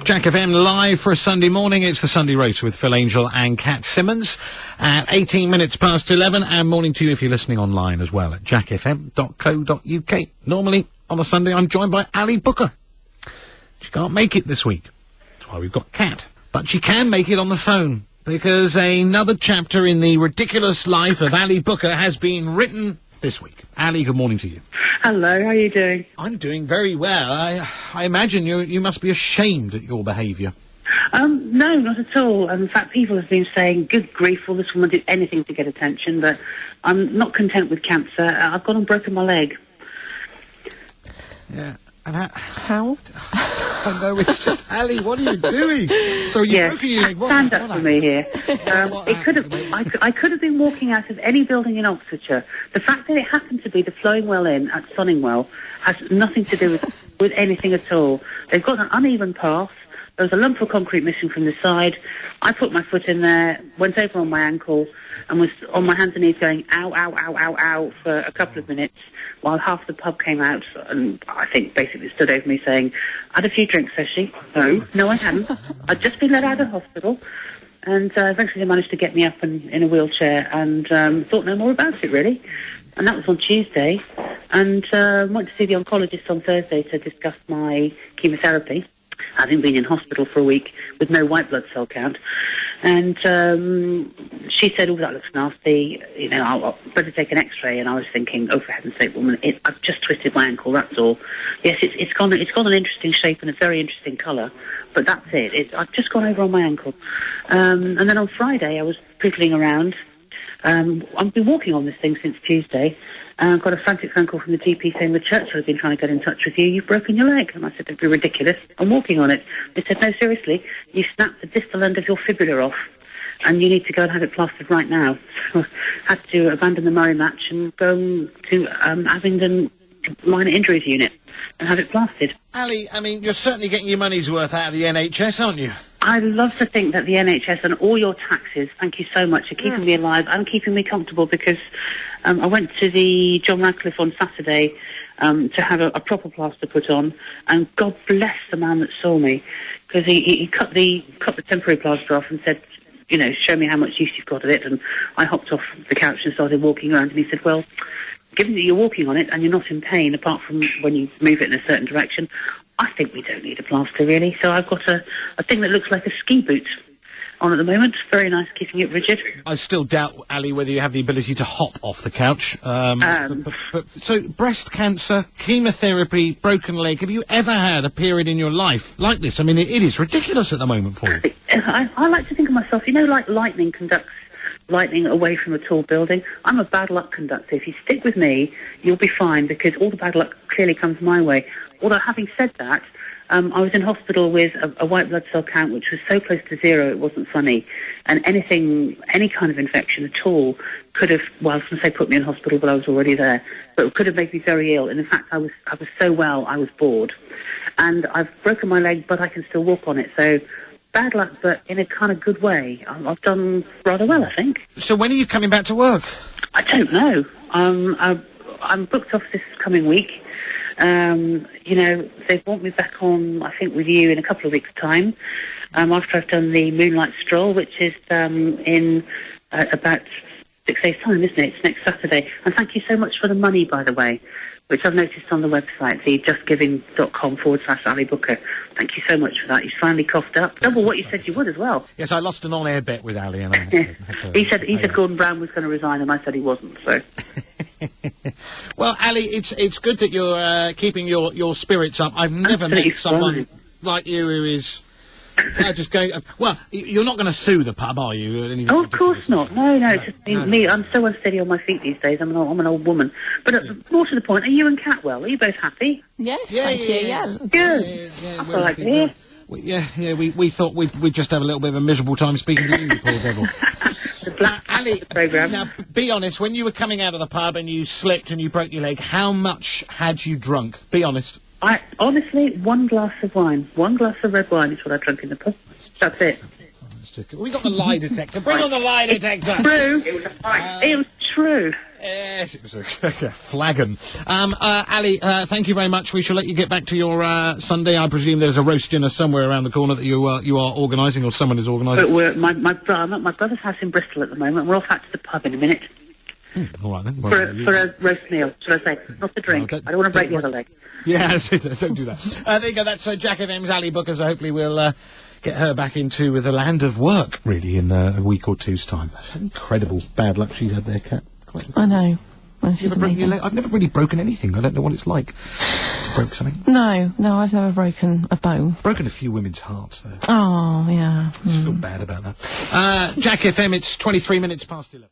Jack FM live for a Sunday morning. It's the Sunday Roast with Phil Angel and Kat Simmons at 18 minutes past 11. And morning to you if you're listening online as well at jackfm.co.uk. Normally on a Sunday I'm joined by Ali Booker. She can't make it this week. That's why we've got Kat. But she can make it on the phone because another chapter in the ridiculous life of Ali Booker has been written this week. Ali, good morning to you. Hello, how are you doing? I'm doing very well. I imagine you must be ashamed at your behaviour. No, not at all. In fact, people have been saying, good grief, will this woman do anything to get attention? But I'm not content with cancer. I've gone and broken my leg. Yeah. And how? I know, it's just, Ali, what are you doing? So you broke your leg. Stand up for me here. I could have been walking out of any building in Oxfordshire. The fact that it happened to be the Flowing Well Inn at Sunningwell has nothing to do with anything at all. They've got an uneven path. There was a lump of concrete missing from the side. I put my foot in there, went over on my ankle, and was on my hands and knees going, ow, ow, ow, ow, ow, for a couple of minutes, while half the pub came out and I think basically stood over me saying, had a few drinks, has she? No, I hadn't. I'd just been let out of hospital. And eventually they managed to get me up in a wheelchair and thought no more about it, really. And that was on Tuesday. And went to see the oncologist on Thursday to discuss my chemotherapy, having been in hospital for a week with no white blood cell count. And she said, oh, that looks nasty, you know, I'll better take an x-ray. And I was thinking, oh, for heaven's sake, woman, I've just twisted my ankle, that's all. Yes, it's got an interesting shape and a very interesting colour, but that's it. I've just gone over on my ankle. And then on Friday, I was piddling around. I've been walking on this thing since Tuesday. Got a frantic phone call from the GP saying the church has been trying to get in touch with you. You've broken your leg. And I said, it'd be ridiculous. I'm walking on it. They said, no, seriously, you snapped the distal end of your fibula off and you need to go and have it plastered right now. So I had to abandon the Murray match and go to Abingdon Minor Injuries Unit and have it plastered. Ali, I mean, you're certainly getting your money's worth out of the NHS, aren't you? I love to think that the NHS and all your taxes, thank you so much, are keeping me alive and keeping me comfortable because I went to the John Radcliffe on Saturday to have a proper plaster put on, and God bless the man that saw me because he cut the temporary plaster off and said, you know, show me how much use you've got of it. And I hopped off the couch and started walking around, and he said, well, given that you're walking on it and you're not in pain, apart from when you move it in a certain direction, I think we don't need a plaster, really. So I've got a thing that looks like a ski boot on at the moment. Very nice, keeping it rigid. I still doubt, Ali, whether you have the ability to hop off the couch. So, breast cancer, chemotherapy, broken leg. Have you ever had a period in your life like this? I mean, it is ridiculous at the moment for you. I like to think of myself, you know, like lightning conducts lightning away from a tall building. I'm a bad luck conductor. If you stick with me, you'll be fine because all the bad luck clearly comes my way. Although, having said that, I was in hospital with a white blood cell count which was so close to zero it wasn't funny. And any kind of infection at all could have, well, I was going to say put me in hospital, but I was already there. But it could have made me very ill. And in fact, I was so well, I was bored. And I've broken my leg, but I can still walk on it. So bad luck, but in a kind of good way. I've done rather well, I think. So when are you coming back to work? I don't know. I'm booked off this coming week. You know, they want me back on, I think, with you in a couple of weeks' time, after I've done the Moonlight Stroll, which is in about 6 days' time, isn't it? It's next Saturday. And thank you so much for the money, by the way, which I've noticed on the website, the justgiving.com/Ali Booker. Thank you so much for that. You finally coughed up. Double what you said you would as well. Yes, I lost an on-air bet with Ali. And he said Gordon Brown was going to resign, and I said he wasn't, so... Well, Ali, it's good that you're keeping your spirits up. I've never met someone like you who is just going... well, you're not going to sue the pub, are you? Oh, of course not. No, it's just me. I'm so unsteady on my feet these days. I'm an old woman. But more to the point, are you and Kat well? Are you both happy? Yes, thank you. Yeah. Good. That's what I like to hear. We thought we'd just have a little bit of a miserable time speaking to you, poor devil. Ali, now, be honest, when you were coming out of the pub and you slipped and you broke your leg, how much had you drunk? Be honest. Honestly, 1 glass of wine. 1 glass of red wine is what I drank in the pub. That's it. We got the lie detector. Bring on the lie detector. True. It was true. Yes, it was a flagon. Ali, thank you very much. We shall let you get back to your Sunday. I presume there's a roast dinner somewhere around the corner that you are organising, or someone is organising. But my brother's house in Bristol at the moment. We're off out to the pub in a minute. All right then. For a roast meal, should I say? Not a drink. I don't want to break the other leg. Yeah, don't do that. There you go. That's Jack FM's Ali Booker. So hopefully we'll get her back into the land of work, really, in a week or two's time. That's incredible bad luck she's had there, Kat. I know. Well, you ever broken your leg? I've never really broken anything. I don't know what it's like to break something. No, I've never broken a bone. Broken a few women's hearts, though. Oh, yeah. I just feel bad about that. Jack FM, it's 23 minutes past 11.